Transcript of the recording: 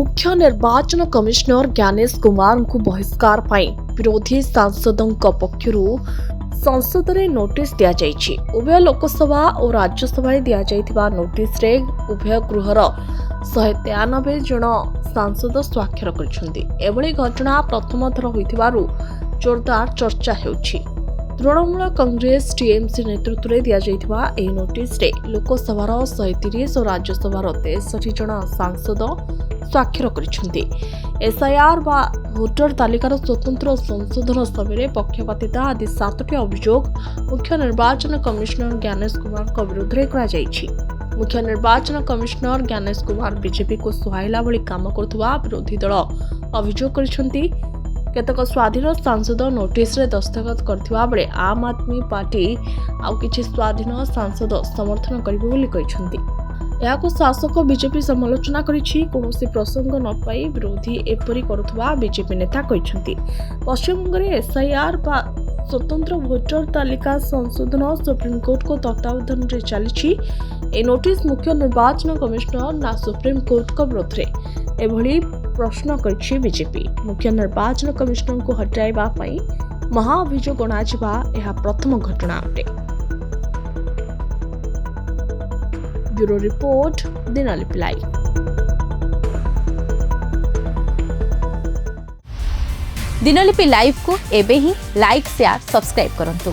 मुख्य निर्वाचन कमिशनर ज्ञानेश कुमार को बहिष्कार पाई विरोधी सांसदों पक्षरु संसद में नोटिस दिया जाइछि। उभय लोकसभा और राज्यसभा दिया जाइथिबा नोटिस रे उभय गृहर 193 जन सांसद स्वाक्षर करछन्ति। एभली घटना प्रथम थर होइथिबारु जोरदार चर्चा हेउछि। तृणमूल कांग्रेस टीएमसी नेतृत्व में दिया जाइथिबा एही नोटिस रे लोकसभार 130 और राज्यसभार 63 जन सांसद स्वाक्षर करछन्ति। एसआईआर बा भोटर तालिकार स्वतंत्र संशोधन समय पक्षपातिता आदि 7टी अभियोग मुख्य निर्वाचन कमिशनर ज्ञानेश कुमार विरुद्ध में कराଯାଇଛି। मुख्य निर्वाचन कमिशनर ज्ञानेश कुमार बीजेपी को सुहाइला भली काम करथुवा विरोधी दल अभियोग करछन्ति। केतक स्वाधीन सांसद नोटिस रे दस्तखत करथिबा बेले आम आदमी पार्टी आउ किछि स्वाधीन सांसद समर्थन करिबो बोली कहिसन्ति। याको शासक बीजेपी समालोचना करिछि। कोनोसी प्रसंग न पाई विरोधी एपरि करुथुवा बीजेपी नेता कहिसन्ति। पश्चिमबंग रे एसआईआर बा स्वतंत्र भोटर तालिका संशोधन सुप्रीम कोर्ट को तत्वावधान रे चलिछि। ए नोटिस मुख्य निर्वाचन कमिशनर ना सुप्रीम कोर्ट को विरोध रे एभली प्रश्न करिछि बीजेपी। मुख्य निर्वाचन कमिशनर को हटाइबा पई महाअभियोग गणाजिबा एहा प्रथम घटना अटे। Bureau report Dinalipi live. Dinalipi live को एबे ही लाइक शेयर सब्सक्राइब करंतु।